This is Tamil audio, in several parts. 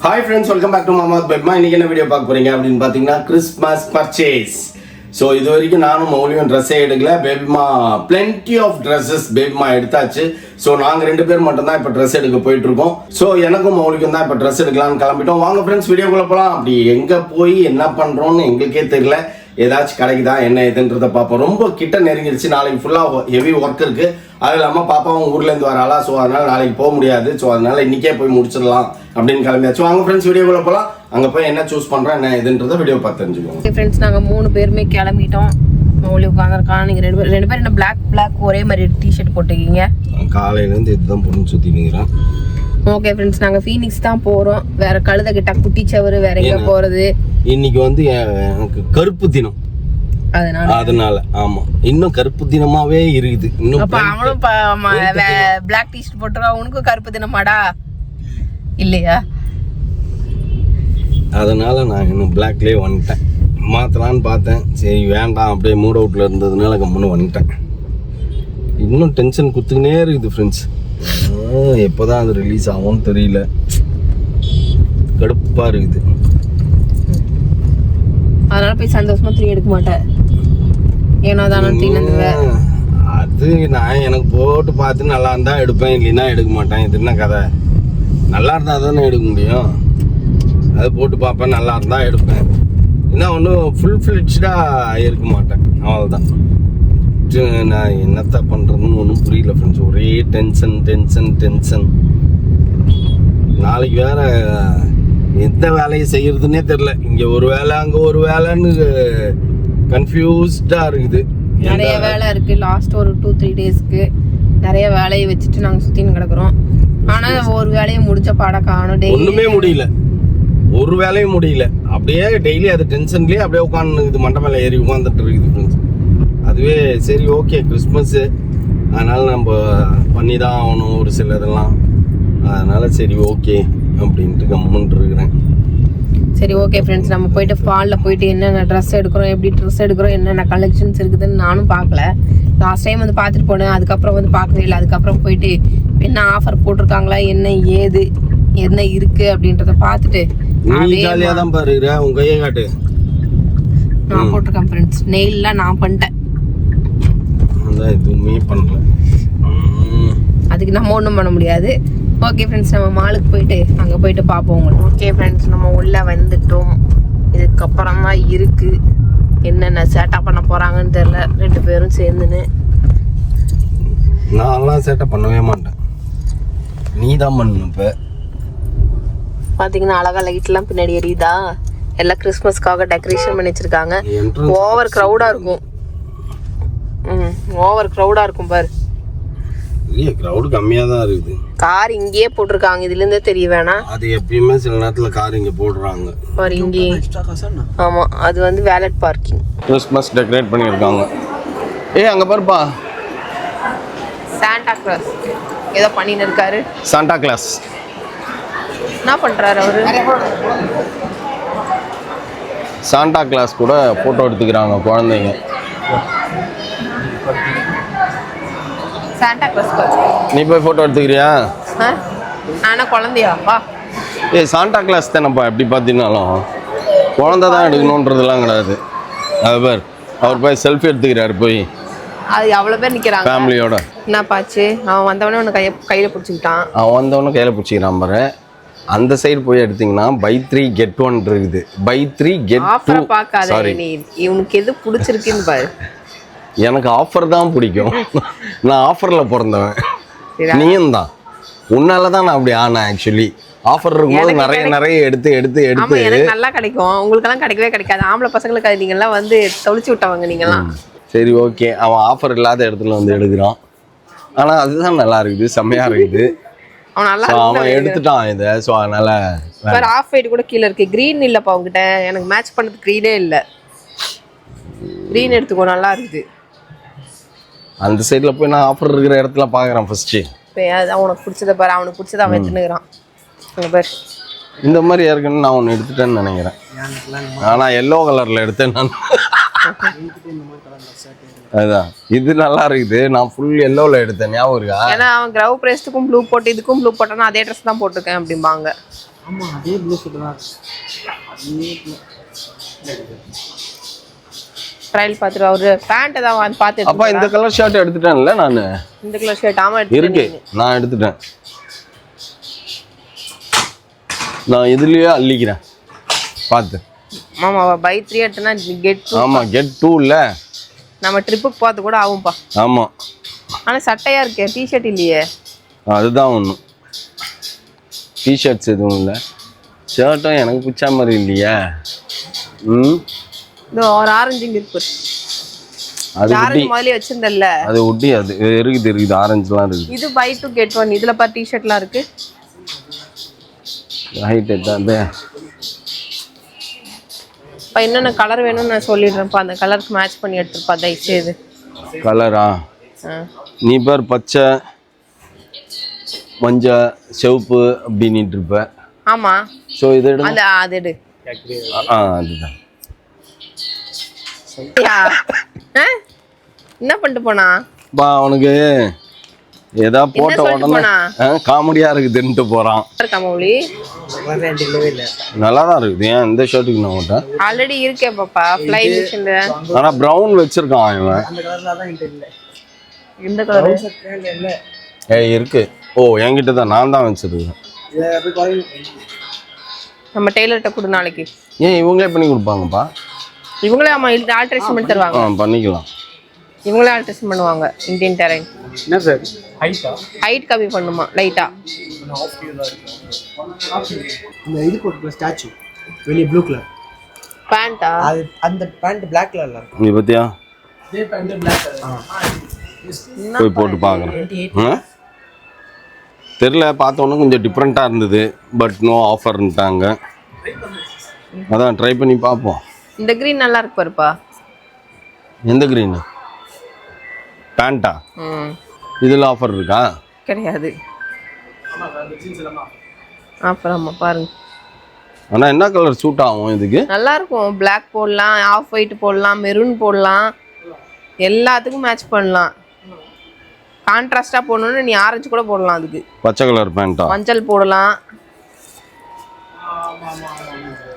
Hi friends, welcome back to Mama's Bedma. இன்னைக்கு என்ன வீடியோ பார்க்க போறீங்க அப்படின்னு பார்த்தீங்கன்னா கிறிஸ்மஸ் பர்ச்சேஸ். ஸோ இது வரைக்கும் நானும் மௌலியும் ட்ரெஸ்ஸே எடுக்கல. பேபிமா பிளென்டி ஆஃப் ட்ரெஸ்ஸஸ் பேபிமா எடுத்தாச்சு. ஸோ நாங்கள் 2 பேர் மட்டும்தான் இப்போ ட்ரெஸ் எடுக்க போயிட்டு இருக்கோம். ஸோ எனக்கும் மௌலிக்கும் தான் இப்போ ட்ரெஸ் எடுக்கலாம்னு கிளம்பிட்டோம். வாங்க ஃப்ரெண்ட்ஸ் வீடியோக்குள்ள போகலாம். அப்படி எங்கே போய் என்ன பண்ணுறோன்னு எங்களுக்கே தெரியல. ஏதாச்சும் கிடைக்குதா என்ன ஏதுன்றதை பார்ப்போம். ரொம்ப கிட்ட நெருங்கிடுச்சு. நாளைக்கு ஃபுல்லாக ஹெவி ஒர்க் இருக்குது. அது இல்லாமல் பாப்பாவும் ஊர்லேருந்து வராளா. ஸோ அதனால் நாளைக்கு போக முடியாது. ஸோ அதனால் இன்றைக்கே போய் முடிச்சிடலாம் அப்படின்னு கிளம்பியாச்சு. வாங்க ஃப்ரெண்ட்ஸ் வீடியோக்குள்ள போகலாம். அங்கே போய் என்ன சூஸ் பண்ணுறோம் என்ன எதுன்றதை வீடியோ பார்த்து தெரிஞ்சுக்கோங்க. ஃப்ரெண்ட்ஸ் நாங்கள் 3 பேருமே கிளம்பிட்டோம். மௌலி உட்காந்துருக்கான். நீங்கள் ரெண்டு பேரும் என்ன பிளாக் ஒரே மாதிரி டிஷர்ட் போட்டுக்கிங்க. காலையிலேருந்து இதுதான் பொண்ணு சுற்றினுங்கிறேன். ஓகே ஃப்ரெண்ட்ஸ் நாங்கள் ஃபீனிக்ஸ் தான் போகிறோம். வேற கழுத கிட்ட குட்டிச்சவர் வேற எங்கே போகிறது. இன்னைக்கு வந்து எனக்கு கருப்பு தினம், அதனால ஆமா இன்னும் கருப்பு தினமாவே இருக்குது. இன்னும் அவனும் பிளாக் டிஷர்ட் போட்டுருக்கான். உனக்கும் கருப்பு தினமாடா இல்லையா? அதனால நான் இன்னும் பிளாக்லேயே வந்துட்டேன். மாற்றலான்னு பார்த்தேன், சரி வேண்டாம் அப்படியே மூட் அவுட்டில் இருந்ததுனால கம்முன்னு வந்துட்டேன். இன்னும் டென்ஷன் குத்துக்கினே இருக்குது ஃப்ரெண்ட்ஸ். எப்போ தான் அது ரிலீஸ் ஆகும்னு தெரியல. கடுப்பாக இருக்குது. அதனால போய் சந்தோஷமா துணி எடுக்க மாட்டேன். ஏன்னா தானே அது நான் எனக்கு போட்டு பார்த்து நல்லா இருந்தா எடுப்பேன், இல்லைன்னா எடுக்க மாட்டேன். இது என்ன கதை? நல்லா இருந்தா தானே எடுக்க முடியும். அது போட்டு பார்ப்பேன், நல்லா இருந்தா எடுப்பேன். என்ன ஒன்றும் ஃபுல் ஃபிளெட்ஜாக இருக்க மாட்டேன். அவ்வளோதான். நான் என்னத்த பண்ணுறதுன்னு ஒன்றும் புரியல ஃப்ரெண்ட்ஸ். ஒரே டென்ஷன். நாளைக்கு வேற எந்த வேலையை செய்யறதுன்னே தெரியல. இங்கே ஒரு வேலை அங்கே ஒரு வேலைன்னு கன்ஃபியூஸ்டாக இருக்குது. நிறைய வேலை இருக்குது. லாஸ்ட் ஒரு 2-3 டேஸ்க்கு நிறைய வேலையை வச்சுட்டு நாங்கள் சுற்றின்னு கிடக்குறோம். ஆனால் ஒரு வேலையை முடிச்ச பாடம் காணும். ஒன்றுமே முடியல, ஒரு வேலையும் முடியல. அப்படியே டெய்லி அது டென்ஷன்லேயே அப்படியே உட்காந்துக்குது. மண்டை மேலே ஏறி உட்காந்துட்டு இருக்குது ஃப்ரெண்ட்ஸ். அதுவே சரி ஓகே கிறிஸ்மஸ்ஸு, அதனால் நம்ம பண்ணி தான் ஆகணும் ஒரு சில இதெல்லாம். அதனால் சரி ஓகே அப்படின்ட்டு கம்முன்ட்டு இருக்கிறேன். சரி ஓகே ஃப்ரெண்ட்ஸ், நம்ம போயிட்டு ஃபாலில் போயிட்டு என்னென்ன ட்ரெஸ் எடுக்கிறோம், எப்படி ட்ரெஸ் எடுக்கிறோம், என்னென்ன கலெக்ஷன்ஸ் இருக்குதுன்னு நானும் பார்க்கல. லாஸ்ட் டைம் வந்து பார்த்துட்டு போனேன், அதுக்கப்புறம் வந்து பார்க்கவே இல்லை. அதுக்கப்புறம் போயிட்டு என்ன ஆஃபர் போட்டிருக்காங்களா, என்ன இருக்கு அப்படின்றத பார்த்துட்டு ஜாலியாக தான் பாருங்க. உங்க கையை காட்டு. நான் போட்டிருக்கேன் ஃப்ரெண்ட்ஸ். நெயில்லாம் நான் பண்ணிட்டேன். எதுவுமே பண்ணல. அதுக்கு நம்ம ஒன்றும் பண்ண முடியாது. ஓகே ஃப்ரெண்ட்ஸ், நம்ம மாலுக்கு போயிட்டு அங்கே போயிட்டு பார்ப்போம் உங்களுக்கு. ஓகே ஃப்ரெண்ட்ஸ், நம்ம உள்ளே வந்துட்டோம். இதுக்கப்புறம் தான் இருக்குது என்னென்ன சேட்டா பண்ண போகிறாங்கன்னு தெரில. 2 பேரும் சேர்ந்துன்னு. நான்லாம் சேட்டை பண்ணவே மாட்டேன், நீ தான் பண்ணணும். இப்போ பார்த்தீங்கன்னா அழகாக லைட்லாம் பின்னாடி எரியுதா. எல்லாம் கிறிஸ்மஸ்க்காக டெக்கரேஷன் பண்ணி வச்சுருக்காங்க. ஓவர் க்ரௌடாக இருக்கும். ஓவர் க்ரௌடாக இருக்கும் பாரு. இல்லையே, க்ரௌட் கம்மியாக தான் இருக்குது. கார் இங்கேயே போட்டிருக்காங்க, இதுலேருந்தே தெரிய வேணாம். அது எப்பயுமே சில நேரத்தில் கார் இங்கே போடுறாங்க பாரு இங்கே. ஆமாம், அது வந்து வேலட் பார்க்கிங். கிறிஸ்மஸ் டெக்கரேட் பண்ணியிருக்காங்க. அங்கே பாருப்பா, சாண்டா கிளாஸ் ஏதோ பண்ணின்னு இருக்காரு. சாண்டா கிளாஸ் என்ன பண்ணுறாரு அவரு? சாண்டா கிளாஸ் கூட ஃபோட்டோ எடுத்துக்கிறாங்க குழந்தைங்க. சாண்டா கிளாஸ் நீ போய் ஃபோட்டோ எடுத்துக்கிறியா? ஆனால் குழந்தையா? வா. சாண்டா கிளாஸ் தானேப்பா. எப்படி பார்த்தீங்கன்னாலும் குழந்தை தான் எடுக்கணுன்றதுலாம் கிடையாது. அது பேர் அவர் போய் செல்ஃபி எடுத்துக்கிறாரு. போய் அது அவ்வளோ பேர் நிற்கிறாங்க ஃபேமிலியோட. என்னப்பாச்சு? அவன் வந்தவொடனே உன்னை கையில் பிடிச்சிக்கிட்டான். அவன் வந்தவொடனே கையில் பிடிச்சிக்கிறான் பாரு. அந்த சைடு போய் எடுத்தீங்கன்னா buy 3 get 1 இருக்குது. buy 3 get 2. பார்க்காத நீ, இவனுக்கு எது பிடிச்சிருக்குன்னு பாரு. எனக்கு ஆஃபர் தான் பிடிக்கும். நான் ஆஃபரில் பிறந்தவன், நீயும் தான். உன்னால தான் நான் அப்படி ஆனேன். ஆக்சுவலி ஆஃபர் இருக்கும்போது நிறைய எடுத்து எனக்கு நல்லா கிடைக்கும். உங்களுக்கெல்லாம் கிடைக்கவே கிடைக்காது. ஆம்பளை பசங்களுக்கு அது நீங்கள்லாம் வந்து தொலைச்சி விட்டவங்க நீங்கள்லாம். சரி ஓகே, அவன் ஆஃபர் இல்லாத இடத்துல வந்து எடுக்கிறான். ஆனால் அதுதான் நல்லா இருக்குது, செம்மையாக இருக்குது. அவன் எடுத்துட்டான் இதை. ஸோ அதனால ஆஃப் ஒயிட் கூட கீழே இருக்கு. க்ரீன் இல்லைப்பா உங்ககிட்ட. எனக்கு மேட்ச் பண்ணுறது க்ரீனே இல்லை. க்ரீன் எடுத்துக்கோ, நல்லா இருக்குது. அந்த சைடில் போய் நான் ஆஃபர் இருக்கிற இடத்துல பார்க்குறேன் ஃபர்ஸ்ட்டு. அதான் உனக்கு பிடிச்சத பாரு. அவனுக்கு பிடிச்சத அவன் எடுத்துனுக்குறான். அங்கே பாரு, இந்த மாதிரி ஏற்கனவே நான் ஒன்று எடுத்துட்டேன்னு நினைக்கிறேன். ஆனால் எல்லோ கலரில் எடுத்தேன் நான். அதான் இது நல்லா இருக்குது. நான் ஃபுல் எல்லோல எடுத்தேன், ஞாபகம் இருக்கா? ஏன்னா அவன் கிரவ் பிரேஸ்டுக்கும் ப்ளூ போட்டு இதுக்கும் ப்ளூ போட்டானா அதே ட்ரெஸ் தான் போட்டிருக்கேன் அப்படிம்பாங்க. ஆமா அதே ப்ளூ சூப்பரா ட்ரையல் பார்த்துட்டு அவரு பேண்ட் தான் பார்த்து அப்பா இந்த கலர் ஷர்ட் எடுத்துட்டேன்ல நான். இந்த கலர் ஷர்ட் ஆமா இருக்கு, நான் எடுத்துட்டேன். நான் இதுலயே அள்ளிக்கிறேன் பார்த்து. ஆமா பை 3 எடுத்தனா கெட் 2. ஆமா கெட் 2 இல்ல, நம்ம ட்ரிப்புக்கு பார்த்து கூட ஆகும்பா. ஆமா ஆனா சட்டையா இருக்கே, டிஷர்ட் இல்லையே. அதுதான் ஒன்று. டிஷர்ட்ஸ் எதுவும் இல்லை, ஷர்ட்டும் எனக்கு பிடிச்ச மாதிரி இல்லையா. இதோ ஒரு ஆரஞ்சு இங்க இருக்கு. அது ஆரஞ்சு முதல்ல வச்சிருந்தல்ல, அது ஒட்டி அது இருக்குது ஆரஞ்சுலாம் இருக்குது. இது பை 2 கெட் 1. இதுல பாரு டிஷர்ட்லாம் இருக்கு. ஹைட் தான். இப்போ என்னென்ன கலர் வேணும்னு நான் சொல்லிடுறேன்ப்பா, அந்த கலருக்கு மேட்ச் பண்ணி எடுத்துருப்பா தயவுசெய்து. கலரா? நீ பேர் பச்சை மஞ்சள் சிவப்பு அப்படின்ட்டு இருப்ப. ஆமா ஸோ இது எடு. அது எடு. அதுதான். என்ன பண்ணிட்டு போனா பா அவனுக்கு ஏதா போட்ட உடனே காமெடியா இருக்குதுன்ட்டு போறான். மௌலி நல்லா தான் இருக்குது. ஏன் இந்த ஷர்ட்டுக்கு நான் போட்டேன்? ஆல்ரெடி இருக்கே பாப்பா ஃப்ளை மிஷின்ல. ஆனா பிரவுன் வச்சிருக்கான் இவன். இந்த கலர் இருக்கு. ஓ என்கிட்ட தான், நான் தான் வச்சிருக்கேன். நம்ம டெய்லர்கிட்ட கொடு நாளைக்கு. ஏன் இவங்களே பண்ணி கொடுப்பாங்கப்பா? இவங்களே ஆமா ஆல்ட்ரேஷன் பண்ணி தருவாங்க. பண்ணிக்கலாம். இவங்களே ஆல்ட்ரேஷன் பண்ணுவாங்க. Indian terrain. என்ன சார் ஹைட் கம்மி பண்ணுமா லைட்டா. இந்த இது போட்டு ஸ்டாச்சு வெளிய ப்ளூ கலர் பேண்டா. அது அந்த பேண்ட் Black கலர்ல இருக்கு. நீ பத்தியா? இதே பேண்ட் Black கலர். போய் போட்டு பார்க்குறேன். தெரில, பார்த்தோன்னே கொஞ்சம் டிஃப்ரெண்ட்டாக இருந்தது. பட் நோ ஆஃபர்ன்ட்டாங்க. அதான் ட்ரை பண்ணி பார்ப்போம். இந்த க்ரீன் நல்லா இருக்கு பாருப்பா. எந்த க்ரீனு? பேண்டா? இதில் ஆஃபர் இருக்கா? கிடையாது. அப்புறம் பாருங்க. ஆனால் என்ன கலர் சூட் ஆகும் இதுக்கு? நல்லா இருக்கும். Black போடலாம், ஆஃப் ஒயிட் போடலாம், மெரூன் போடலாம், எல்லாத்துக்கும் மேட்ச் பண்ணலாம். கான்ட்ராஸ்டாக போடணும்னு நீ ஆரஞ்சு கூட போடலாம். அதுக்கு பச்சை கலர் பேண்டா, மஞ்சள் போடலாம்.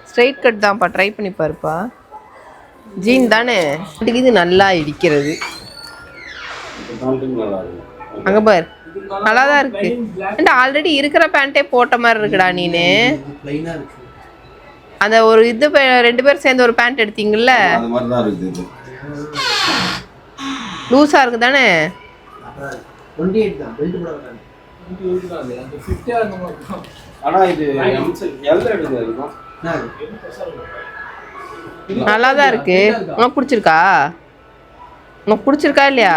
ஸ்ட்ரைட் கட் தான்ப்பா, ட்ரை பண்ணி பாருப்பா. ஜீன் தானே, இது நல்லா இடிக்கிறது. அங்கே பாரு நல்லா தான் இருக்கு. ஆல்ரெடி இருக்கிற பேண்ட்டே போட்ட மாதிரி இருக்குடா நீனு. அந்த ஒரு இது 2 பேர் சேர்ந்து ஒரு பேண்ட் எடுத்தீங்கல்ல, லூஸா இருக்கு தானே. நல்லா தான் இருக்கு. உனக்கு பிடிச்சிருக்கா? உனக்கு பிடிச்சிருக்கா இல்லையா?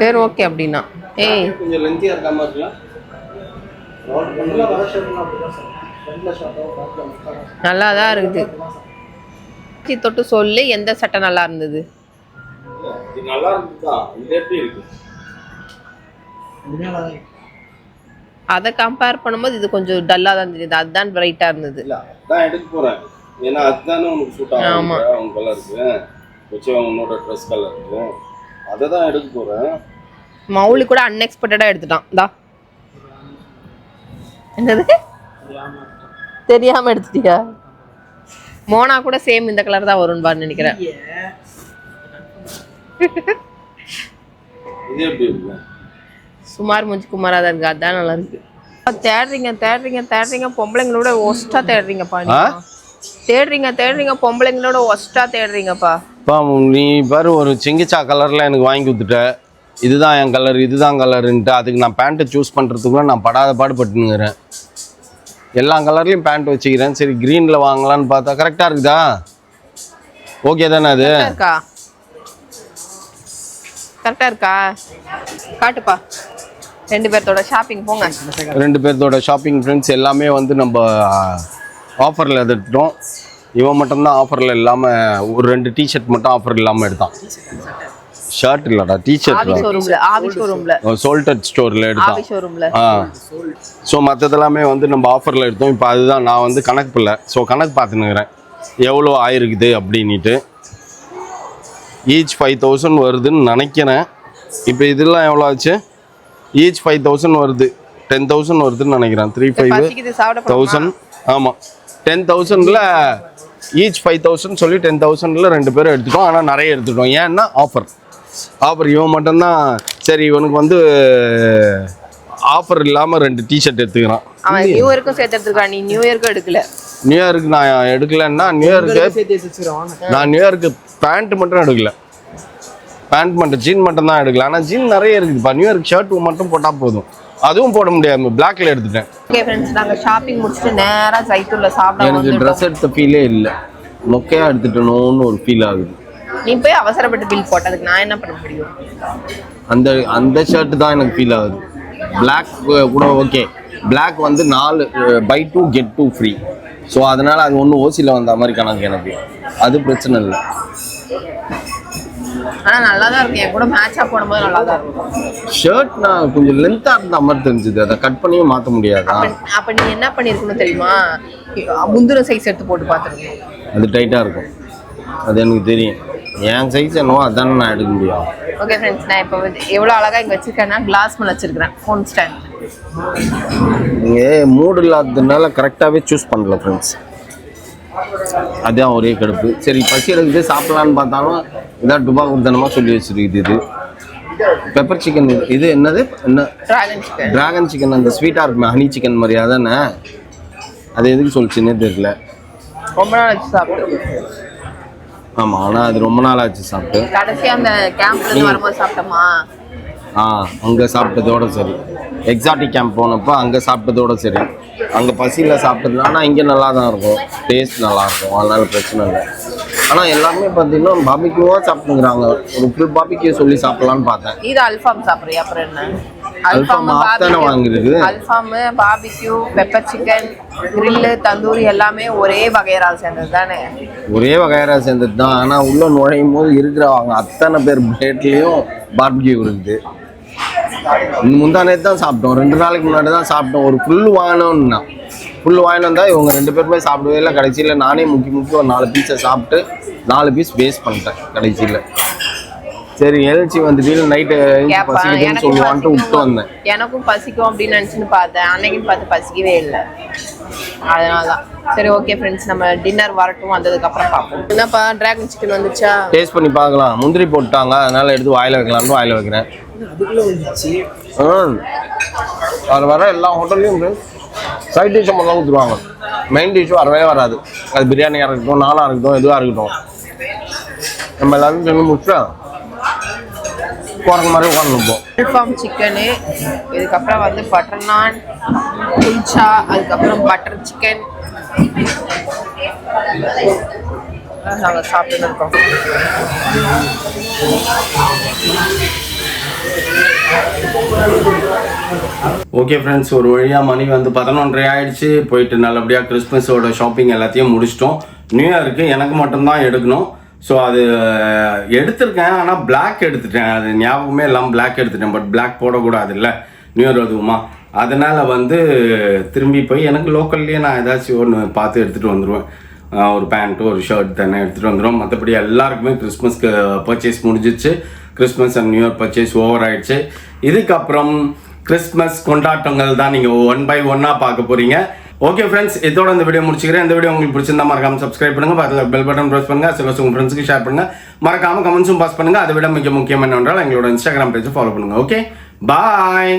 சரி ஓகே அப்படின்னா. ஏய் நல்லா தான் இருக்குது. தொட்டு சொல்லு எந்த சட்டை நல்லா இருந்தது. அதை கம்பேர் பண்ணும்போது இது கொஞ்சம் டல்லா தான் தெரியுது. அதுதான் பிரைட்டா இருந்தது. ஏன்னா அதுதானே உனக்கு சூட் ஆகும். உன் கலருக்கு உன்னோட ட்ரெஸ் கலருக்கு அதை தான் எடுக்க போறேன். மௌலி கூட அன்எக்ஸ்பெக்டடா எடுத்துட்டான். தா என்னது தெரியாம எடுத்துட்டியா? மோனா கூட சேம் இந்த கலர் தான் வரும்னு பாரு நினைக்கிறேன். இது எப்படி இருக்கு? சுமார் மூஞ்சி குமாரா தான் இருக்கு. அதான் நல்லா இருக்கு. தேடுறீங்க பொம்பளைங்களோட ஒஸ்டா தேடுறீங்கப்பா. தேடுறீங்க பொம்பளைங்களோட ஒஸ்டா தேடுறீங்கப்பா. நீ பாரு ஒரு சிங்கிச்சா கலர்ல எனக்கு வாங்கி கொடுத்துட்ட. இதுதான் என் கலர், இதுதான் கலருன்ட்டு அதுக்கு நான் பேண்ட்டை சூஸ் பண்ணுறதுக்குள்ள நான் படாத பாடுபட்டுனுங்கிறேன். எல்லா கலர்லையும் பேண்ட் வச்சுக்கிறேன். சரி க்ரீனில் வாங்கலான்னு பார்த்தா கரெக்டாக இருக்குதா? ஓகே தானே? அது கரெக்டாக இருக்கா? காட்டுப்பா. 2 பேர்த்தோட ஷாப்பிங் போங்க. 2 பேர்த்தோட ஷாப்பிங் ஃப்ரெண்ட்ஸ் எல்லாமே வந்து நம்ம ஆஃபரில் எடுத்துட்டோம். இவன் மட்டும்தான் ஆஃபரில் இல்லாமல் ஒரு 2 டிஷர்ட் மட்டும் ஆஃபர் இல்லாமல் எடுத்தான். ஷர்ட் இல்லடா, டிஷர்ட். சோல்டட் ஸ்டோரில் எடுத்தான். ஸோ மற்றதெல்லாமே வந்து நம்ம ஆஃபரில் எடுத்தோம். இப்போ அதுதான் நான் வந்து கணக்கு பிள்ளை. ஸோ கணக்கு பார்த்துன்னுக்கிறேன் எவ்வளோ ஆயிருக்குது அப்படின்ட்டு. ஈச் 5000 வருதுன்னு நினைக்கிறேன். இப்போ இதெல்லாம் எவ்வளோ ஆச்சு? ஈச் 5000 வருது. 10,000 வருதுன்னு நினைக்கிறேன். 3,500 பசிக்குது, சாப்பிட போறோமா? ஆமாம் 10,000ல ஈச் 5,000 சொல்லி 10,000ல 2 பேரும் எடுத்துட்டோம். ஆனால் நிறைய எடுத்துட்டோம். ஏன்னா ஆஃபர் இவன் மட்டும்தான். சரி இவனுக்கு வந்து ஆஃபர் இல்லாமல் 2 டிஷர்ட் எடுத்துக்கிறான். அவன் நியூ இயர்க்கும் சேர்த்து எடுத்துக்கிறான். நீ நியூ இயர்க்கும் எடுக்கல. நியூ இயருக்கு நான் எடுக்கலன்னா நியூ இயருக்கு நான் நியூ இயருக்கு பேண்ட் மட்டும் எடுக்கல. பேண்ட் மட்டும் ஜீன் மட்டும் தான் எடுக்கல. ஆனால் ஜீன் நிறைய இருக்குதுப்பா. நியூ இயர்க்கு ஷர்ட் மட்டும் போட்டால் போதும். அதுவும் போட முடியாது. பிளாக்ல எடுத்துட்டேன். ஓகே ஃப்ரெண்ட்ஸ், நாங்கள் ஷாப்பிங் முடிச்சுட்டு நேராக ஜைத்தூர்ல சாப்பிட எனக்கு ட்ரெஸ் எடுத்த ஃபீலே இல்லை. மொக்கையாக எடுத்துட்டணும்னு ஒரு ஃபீல் ஆகுது. நீ போய் அவசரப்பட்டு பில் போட்டதுக்கு நான் என்ன பண்ண முடியும்? அந்த ஷர்ட் தான் எனக்கு ஃபீல் ஆகுது. பிளாக் கூட ஓகே. பிளாக் வந்து 4 buy 2 get 2 ஃப்ரீ. ஸோ அதனால அது ஒன்றும் ஓசியில் வந்த மாதிரி கணக்கு எனக்கு. அது பிரச்சனை இல்லை. ஆனால் நல்லா தான் இருக்கும். என் கூட மேட்சாக போடும்போது நல்லா தான் இருக்கும். ஷர்ட் நான் கொஞ்சம் லென்த்தாக இருந்த மாதிரி தெரிஞ்சுது. அதை கட் பண்ணியும் மாற்ற முடியாதா? அப்போ நீ என்ன பண்ணியிருக்கணும் தெரியுமா? முந்திர சைஸ் எடுத்து போட்டு பார்த்துருக்கணும். அது டைட்டாக இருக்கும். அது எனக்கு தெரியும். என் சைஸ் என்னவோ அதானே நான் எடுக்க முடியும். ஓகே ஃப்ரெண்ட்ஸ், நான் இப்போ வந்து எவ்வளோ அழகாக இங்கே வச்சுருக்கேன்னா கிளாஸ் மேலே வச்சுருக்கிறேன் ஃபோன் ஸ்டாண்ட். நீங்கள் மூடு இல்லாததுனால கரெக்டாகவே சூஸ் பண்ணல ஃப்ரெண்ட்ஸ். அதுதான் ஒரே கடுப்பு. சரி பசி எடுக்குது சாப்பிட்லான்னு பார்த்தாலும் இதான் டுபாக்கூத்தனமாக சொல்லி வச்சுருக்குது. இது பெப்பர் சிக்கன். இது என்னது ட்ராகன் சிக்கன். அந்த ஸ்வீட்டாக இருக்குமே ஹனி சிக்கன் மாதிரி அதானே? அது எதுக்கு சொல்லிச்சுன்னே தெரியல. ரொம்ப நாள் வச்சு சாப்பிட்டு. ஆமாம், ஆனால் அது ரொம்ப நாள் ஆச்சு சாப்பிட்டு. கடைசியாக அந்த கேம்ப்லேருந்து வரும்போது சாப்பிட்டோமா? அங்கே சாப்பிட்டதோட சரி. எக்ஸாட்டிக் கேம்ப் போனப்போ அங்கே சாப்பிட்டதோட சரி. அங்கே பசியில் சாப்பிட்டது. ஆனால் இங்கே நல்லா தான் இருக்கும். டேஸ்ட் நல்லாயிருக்கும். அதனால பிரச்சனை இல்லை. ஆனால் எல்லாருமே பார்த்தீங்கன்னா பாபிக்யூவாக சாப்பிட்டுங்கிறாங்க. ஒரு ஃபுல் பாபிக்யூ சொல்லி சாப்பிட்லான்னு பார்த்தேன். இது அல்ஃபாம் சாப்பிட்றியா? அப்புறம் என்ன? அல்ஃபாம் தானே வாங்கிருக்கு. Alfaham, barbecue, pepper chicken, grill, tandoori எல்லாமே ஒரே வகையறால் சேர்ந்தது தானே? ஒரே வகையறா சேர்ந்தது தான். ஆனால் உள்ளே நுழையும் போது இருக்கிறவங்க அத்தனை பேர் பிளேட்லேயும் பார்பிக்யூ இருக்குது. முந்தானே தான் சாப்பிட்டோம். 2 நாளைக்கு முன்னாடி தான் சாப்பிட்டோம். ஒரு ஃபுல்லு வாங்கினோன்னா ஃபுல்லு வாங்கினோம் தான். இவங்க 2 பேருமே சாப்பிடவே இல்லை. கடைசியில் நானே முக்கி ஒரு 4 பீஸை சாப்பிட்டு 4 பீஸ் வேஸ்ட் பண்ணிட்டேன் கடைசியில். சரி எழுச்சி வந்துட்டு நைட்டு பசிக்குதுன்னு சொல்லுவான்ட்டு விட்டு வந்தேன். எனக்கும் பசிக்கும் அப்படின்னு நினச்சின்னு பார்த்தேன். அன்னைக்குன்னு பார்த்து பசிக்கவே இல்லை. அதனால தான் சரி ஓகே ஃப்ரெண்ட்ஸ், நம்ம டின்னர் வரட்டும், வந்ததுக்கப்புறம் பார்ப்போம். என்னப்பா டிராகன் சிக்கன் வந்துச்சா? டேஸ்ட் பண்ணி பார்க்கலாம். முந்திரி போட்டாங்க, அதனால எடுத்து வாயில் வைக்கலாம்னு வாயில் வைக்கிறேன். அதில் வர எல்லா ஹோட்டல்லையும் சைட் டிஷ் மட்டும் ஊற்றுருவாங்க. மெயின் டிஷ் வரவே வராது. அது பிரியாணியாக இருக்கட்டும், நானாக இருக்கட்டும், எதுவாக இருக்கட்டும். நம்ம எல்லாரும் செஞ்சு முடிச்சா போகிற மாதிரி உட்காந்துப்போம். அல்ஃபாம் சிக்கனு, இதுக்கப்புறம் வந்து பட்டர் நான், குல்ச்சா, அதுக்கப்புறம் பட்டர் சிக்கன் நாங்கள் சாப்பிட்டு இருக்கோம். ஓகே ஃப்ரெண்ட்ஸ், ஒரு வழியாக மணி வந்து 11:30 ஆயிடுச்சு. போயிட்டு நல்லபடியாக கிறிஸ்மஸோட ஷாப்பிங் எல்லாத்தையும் முடிச்சிட்டோம். நியூ இயருக்கு எனக்கு மட்டும்தான் எடுக்கணும். ஸோ அது எடுத்திருக்கேன். ஆனால் பிளாக் எடுத்துட்டேன். அது ஞாபகமே இல்லாமல் பிளாக் எடுத்துட்டேன். பட் பிளாக் போடக்கூடாது இல்லை நியூ இயர் அதுவுமா. அதனால் வந்து திரும்பி போய் எனக்கு லோக்கல்லையே நான் ஏதாச்சும் ஒன்று பார்த்து எடுத்துகிட்டு வந்துடுவேன். ஒரு பேண்ட்டு ஒரு ஷர்ட் தானே எடுத்துகிட்டு வந்துடுவோம். மற்றபடி எல்லாருக்குமே கிறிஸ்மஸ்க்கு பர்ச்சேஸ் முடிஞ்சிச்சு. Christmas and new year purchase over ஆயிடுச்சு. இதுக்கப்புறம் கிறிஸ்மஸ் கொண்டாட்டங்கள் தான் நீங்கள் 1 by 1 பார்க்க போகிறீங்க. ஓகே ஃப்ரெண்ட்ஸ், இதோட இந்த வீடியோ முடிச்சுக்கிறேன். இந்த வீடியோ உங்களுக்கு பிடிச்சிருந்தா மறக்காம சப்ஸ்கிரைப் பண்ணுங்க, பக்கத்தில் பெல் பட்டன் ப்ரெஸ் பண்ணுங்க, உங்கள் ஃப்ரெண்ட்ஸுக்கு ஷேர் பண்ணுங்க, மறக்காம கமெண்ட்ஸும் பாஸ் பண்ணுங்க. அதை விட மிக முக்கியம் என்னவென்றால் எங்களோட இன்ஸ்டாகிராம் பேஜை ஃபாலோ பண்ணுங்க. ஓகே, பாய்.